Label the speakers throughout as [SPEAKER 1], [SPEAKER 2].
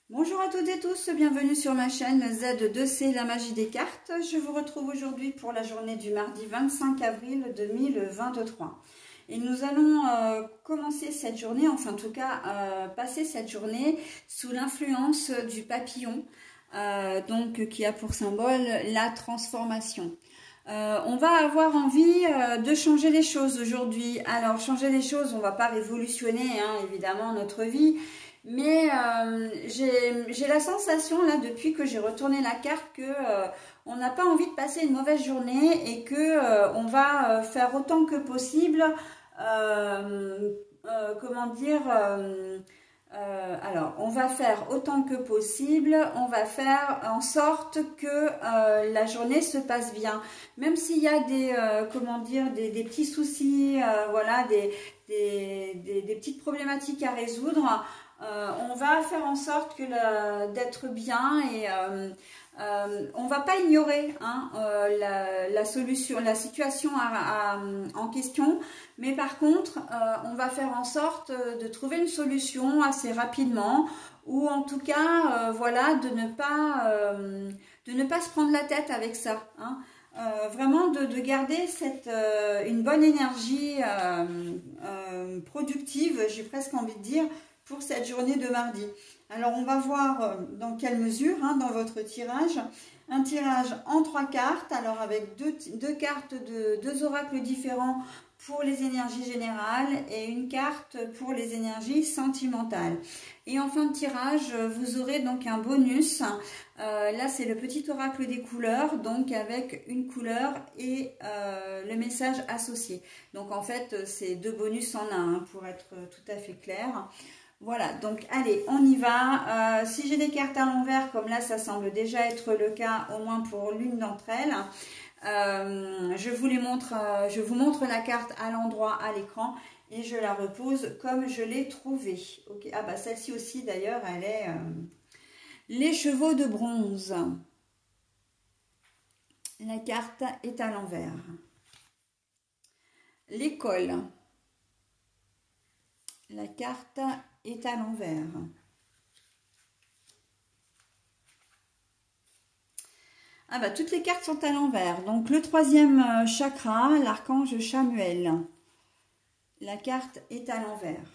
[SPEAKER 1] Bonjour à toutes et tous, bienvenue sur ma chaîne Z2C, la magie des cartes. Je vous retrouve aujourd'hui pour la journée du mardi 25 avril 2023. Et nous allons commencer cette journée, enfin en tout cas passer cette journée sous l'influence du papillon, qui a pour symbole la transformation. On va avoir envie de changer les choses aujourd'hui. Alors changer les choses, on ne va pas révolutionner évidemment notre vie. Mais j'ai la sensation là depuis que j'ai retourné la carte que on n'a pas envie de passer une mauvaise journée et que on va faire autant que possible. Alors on va faire autant que possible. On va faire en sorte que la journée se passe bien, même s'il y a des petits soucis, voilà, des petites problématiques à résoudre. On va faire en sorte que d'être bien et on va pas ignorer la solution, la situation en question, mais par contre on va faire en sorte de trouver une solution assez rapidement, ou en tout cas voilà, de ne pas se prendre la tête avec ça. Vraiment de garder une bonne énergie productive, j'ai presque envie de dire, pour cette journée de mardi. Alors on va voir dans quelle mesure dans votre tirage. Un tirage en 3 cartes, alors avec deux cartes de 2 oracles différents pour les énergies générales et une carte pour les énergies sentimentales. Et en fin de tirage, vous aurez donc un bonus. Là, c'est le petit oracle des couleurs, donc avec une couleur et le message associé. Donc en fait, c'est 2 bonus en un, pour être tout à fait clair. Voilà, donc allez, on y va. Si j'ai des cartes à l'envers, comme là, ça semble déjà être le cas, au moins pour l'une d'entre elles. Je vous montre la carte à l'endroit à l'écran et je la repose comme je l'ai trouvée. Okay. Ah bah celle-ci aussi d'ailleurs, elle est les chevaux de bronze. La carte est à l'envers. L'école. La carte est à l'envers. Ah bah toutes les cartes sont à l'envers. Donc le 3e chakra, l'archange Chamuel. La carte est à l'envers.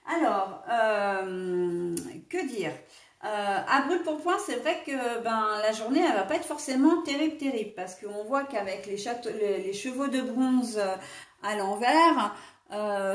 [SPEAKER 1] Alors, que dire? À brûle pour point, c'est vrai que la journée, elle va pas être forcément terrible, parce qu'on voit qu'avec les chevaux de bronze à l'envers,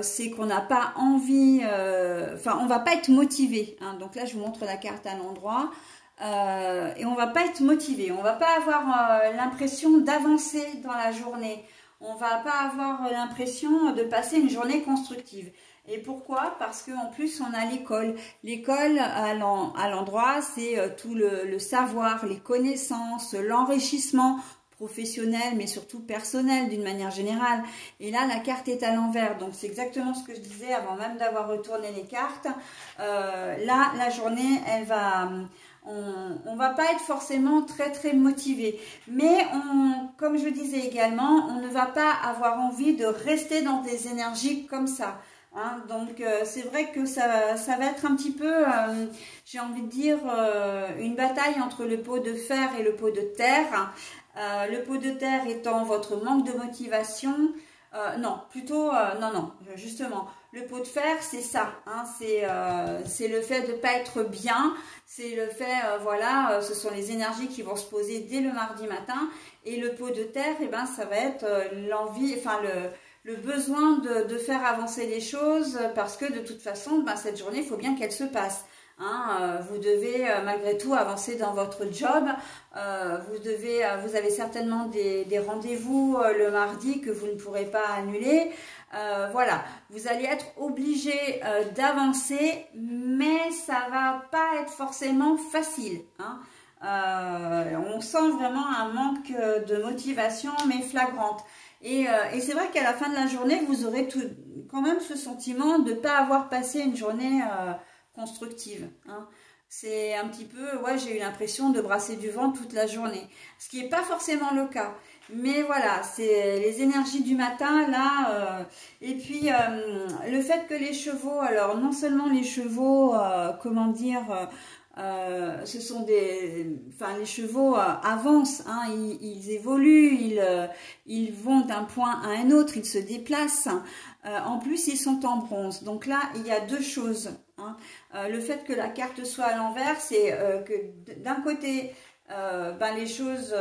[SPEAKER 1] c'est qu'on n'a pas envie, on va pas être motivé. Donc là, je vous montre la carte à l'endroit. Et on va pas être motivé, on va pas avoir l'impression d'avancer dans la journée, on va pas avoir l'impression de passer une journée constructive. Et pourquoi? Parce qu'en plus on a l'école. L'école à l'endroit, c'est tout le savoir, les connaissances, l'enrichissement professionnel, mais surtout personnel d'une manière générale. Et là, la carte est à l'envers. Donc, c'est exactement ce que je disais avant même d'avoir retourné les cartes. Là, la journée, elle va... On va pas être forcément très motivé, mais comme je disais également, on ne va pas avoir envie de rester dans des énergies comme ça. Donc c'est vrai que ça va être un petit peu, j'ai envie de dire, une bataille entre le pot de fer et le pot de terre. Le pot de terre étant votre manque de motivation. Justement, le pot de fer, c'est ça, c'est le fait de ne pas être bien, c'est le fait, ce sont les énergies qui vont se poser dès le mardi matin, et le pot de terre, ça va être l'envie, le besoin de faire avancer les choses, parce que de toute façon, cette journée, il faut bien qu'elle se passe. Vous devez malgré tout avancer dans votre job, vous avez certainement des rendez-vous le mardi que vous ne pourrez pas annuler. Voilà, vous allez être obligé d'avancer, mais ça va pas être forcément facile. On sent vraiment un manque de motivation, mais flagrante. Et c'est vrai qu'à la fin de la journée, vous aurez quand même ce sentiment de ne pas avoir passé une journée constructive. c'est un petit peu, ouais, j'ai eu l'impression de brasser du vent toute la journée. Ce qui n'est pas forcément le cas. Mais voilà, c'est les énergies du matin, là. Et puis, le fait que les chevaux, alors non seulement les chevaux, comment dire, ce sont enfin les chevaux avancent, hein, ils évoluent, ils vont d'un point à un autre, ils se déplacent. En plus, ils sont en bronze. Donc là, il y a deux choses. Hein. Le fait que la carte soit à l'envers, c'est que d'un côté, ben les choses,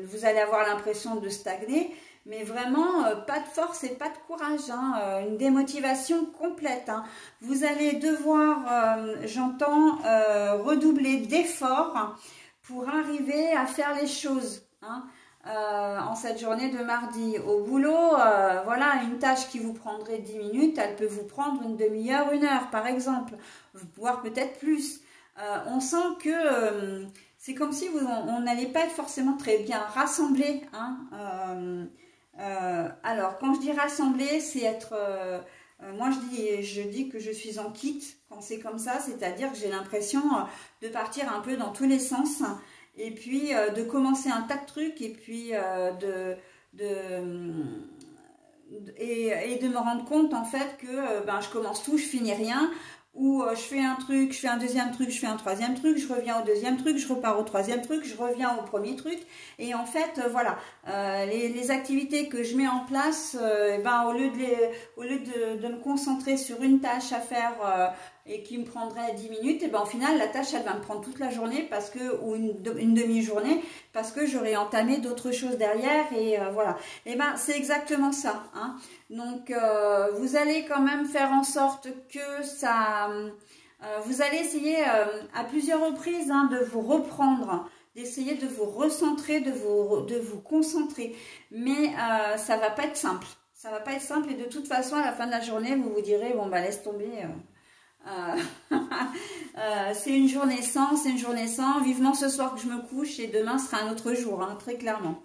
[SPEAKER 1] vous allez avoir l'impression de stagner. Mais vraiment, pas de force et pas de courage, hein, une démotivation complète. Hein. Vous allez devoir, j'entends, redoubler d'efforts pour arriver à faire les choses hein, en cette journée de mardi. Au boulot, voilà, une tâche qui vous prendrait 10 minutes, elle peut vous prendre une demi-heure, une heure par exemple, voire peut-être plus. On sent que c'est comme si on n'allait pas être forcément très bien rassemblés. Hein, alors, quand je dis rassembler, c'est être... moi, je dis que je suis en kit quand c'est comme ça, c'est-à-dire que j'ai l'impression de partir un peu dans tous les sens et puis de commencer un tas de trucs et puis et de me rendre compte en fait que ben, je commence tout, je finis rien. Ou je fais un truc, je fais un deuxième truc, je fais un troisième truc, je reviens au deuxième truc, je repars au troisième truc, je reviens au premier truc. Et en fait, voilà, les activités que je mets en place, ben, au lieu de me concentrer sur une tâche à faire et qui me prendrait 10 minutes, et ben, au final, la tâche, elle va me prendre toute la journée parce que, ou une demi-journée parce que j'aurai entamé d'autres choses derrière. Et voilà, et ben, c'est exactement ça. Hein. Donc, vous allez quand même faire en sorte que ça... vous allez essayer à plusieurs reprises hein, de vous reprendre, d'essayer de vous recentrer, de vous concentrer. Mais ça va pas être simple. Ça va pas être simple et de toute façon, à la fin de la journée, vous vous direz, bon, bah laisse tomber... c'est une journée sans, c'est une journée sans. Vivement ce soir que je me couche et demain sera un autre jour, hein, très clairement.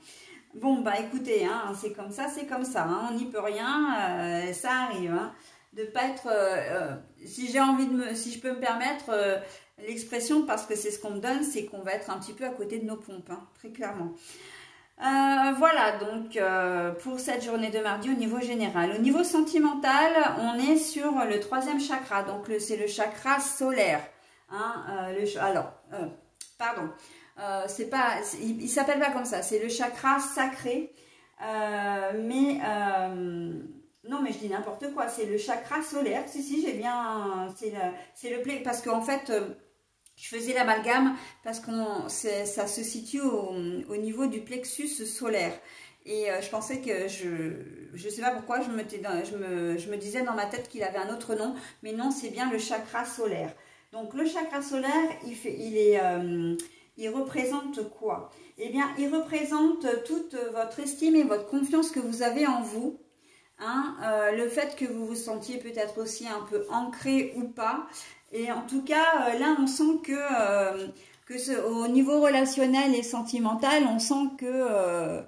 [SPEAKER 1] Bon, bah écoutez, hein, c'est comme ça, hein, on n'y peut rien, ça arrive. Hein, de pas être, si j'ai envie si je peux me permettre l'expression, parce que c'est ce qu'on me donne, c'est qu'on va être un petit peu à côté de nos pompes, hein, très clairement. Voilà, donc pour cette journée de mardi au niveau général. Au niveau sentimental, on est sur le 3e chakra, donc c'est le chakra solaire. Hein, pardon. C'est pas, il s'appelle pas comme ça, c'est le chakra sacré, non mais je dis n'importe quoi, c'est le chakra solaire, si j'ai bien, c'est le plexus, parce qu'en fait, je faisais l'amalgame, parce que ça se situe au niveau du plexus solaire, et je pensais que, je sais pas pourquoi, je me disais dans ma tête qu'il avait un autre nom, mais non, c'est bien le chakra solaire. Donc le chakra solaire, il représente quoi? Eh bien, il représente toute votre estime et votre confiance que vous avez en vous. Hein, le fait que vous vous sentiez peut-être aussi un peu ancré ou pas. Et en tout cas, là, on sent au niveau relationnel et sentimental, on sent que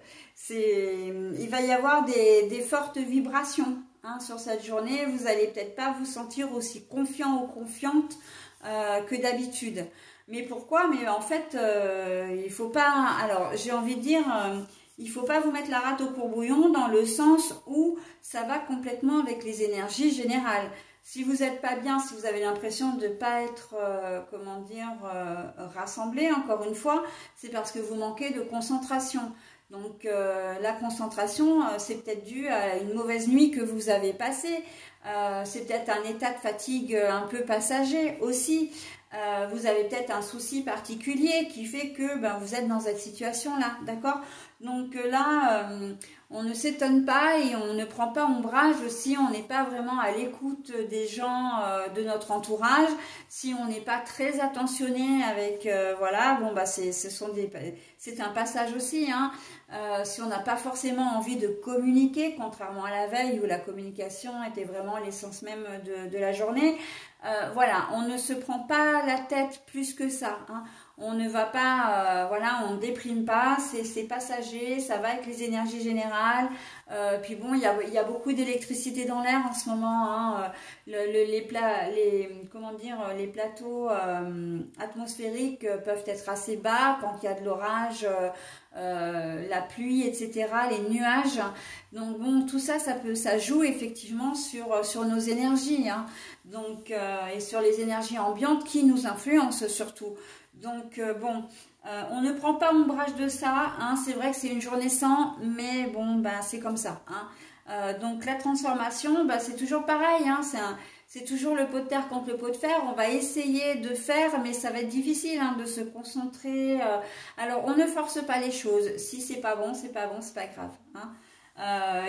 [SPEAKER 1] il va y avoir des fortes vibrations hein, sur cette journée. Vous n'allez peut-être pas vous sentir aussi confiant ou confiante que d'habitude. Mais pourquoi? Mais en fait, il faut pas... Alors, j'ai envie de dire, il faut pas vous mettre la rate au courbouillon dans le sens où ça va complètement avec les énergies générales. Si vous n'êtes pas bien, si vous avez l'impression de ne pas être, comment dire, rassemblé, encore une fois, c'est parce que vous manquez de concentration. Donc, la concentration, c'est peut-être dû à une mauvaise nuit que vous avez passée. C'est peut-être un état de fatigue un peu passager aussi. Vous avez peut-être un souci particulier qui fait que ben, vous êtes dans cette situation-là, d'accord? Donc là, on ne s'étonne pas et on ne prend pas ombrage si on n'est pas vraiment à l'écoute des gens de notre entourage, si on n'est pas très attentionné avec, voilà, bon bah c'est un passage aussi, hein, si on n'a pas forcément envie de communiquer, contrairement à la veille où la communication était vraiment l'essence même de la journée, voilà, on ne se prend pas la tête plus que ça, hein. On ne va pas, voilà, on ne déprime pas, c'est passager, ça va avec les énergies générales. Puis bon, il y a beaucoup d'électricité dans l'air en ce moment, hein. Les plateaux atmosphériques peuvent être assez bas quand il y a de l'orage, la pluie, etc., les nuages. Donc bon, tout ça, ça joue effectivement sur nos énergies, hein. Donc, et sur les énergies ambiantes qui nous influencent surtout. Donc bon, on ne prend pas ombrage de ça, hein. C'est vrai que c'est une journée sans, mais bon, ben, c'est comme ça, hein. Donc la transformation, ben, c'est toujours pareil, hein. C'est toujours le pot de terre contre le pot de fer. On va essayer de faire, mais ça va être difficile, hein, de se concentrer. Alors, on ne force pas les choses. Si c'est pas bon, c'est pas bon, c'est pas grave, hein.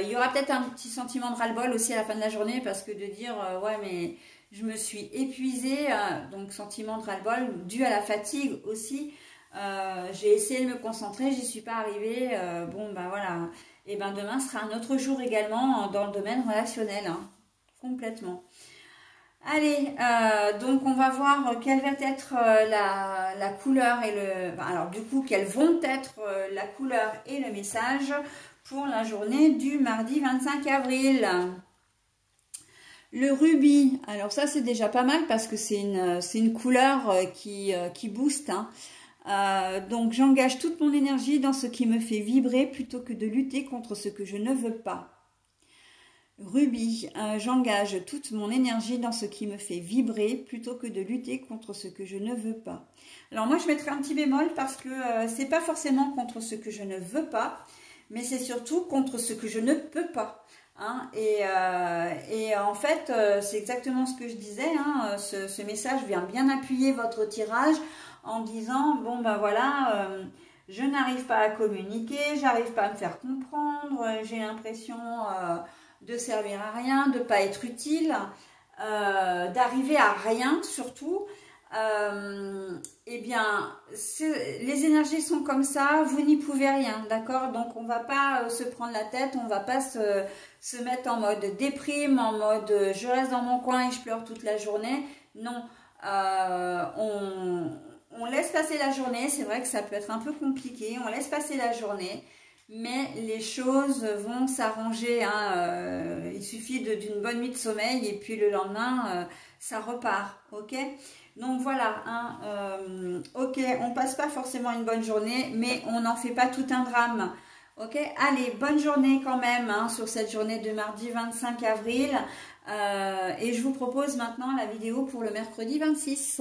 [SPEAKER 1] Il y aura peut-être un petit sentiment de ras-le-bol aussi à la fin de la journée, parce que de dire, ouais, mais je me suis épuisée, donc sentiment de ras-le-bol, dû à la fatigue aussi. J'ai essayé de me concentrer, j'y suis pas arrivée. Bon, ben voilà. Et ben demain sera un autre jour également dans le domaine relationnel, hein, complètement. Allez, donc on va voir quelle va être la couleur et le... Alors du coup, quelles vont être la couleur et le message pour la journée du mardi 25 avril. Le rubis, alors ça c'est déjà pas mal parce que c'est une couleur qui booste, hein. Donc j'engage toute mon énergie dans ce qui me fait vibrer plutôt que de lutter contre ce que je ne veux pas. Rubis, j'engage toute mon énergie dans ce qui me fait vibrer plutôt que de lutter contre ce que je ne veux pas. Alors moi je mettrai un petit bémol parce que c'est pas forcément contre ce que je ne veux pas, mais c'est surtout contre ce que je ne peux pas, hein. Et en fait c'est exactement ce que je disais, hein. Ce message vient bien appuyer votre tirage en disant bon ben voilà, je n'arrive pas à communiquer, j'arrive pas à me faire comprendre, j'ai l'impression de servir à rien, de pas être utile, d'arriver à rien surtout. Eh bien, les énergies sont comme ça, vous n'y pouvez rien, d'accord? Donc on va pas se prendre la tête, on va pas se mettre en mode déprime, en mode je reste dans mon coin et je pleure toute la journée. Non, on laisse passer la journée, c'est vrai que ça peut être un peu compliqué, on laisse passer la journée. Mais les choses vont s'arranger, hein. Il suffit d'une bonne nuit de sommeil et puis le lendemain, ça repart, ok? Donc voilà, hein, ok, on passe pas forcément une bonne journée, mais on n'en fait pas tout un drame, ok? Allez, bonne journée quand même, hein, sur cette journée de mardi 25 avril. Et je vous propose maintenant la vidéo pour le mercredi 26.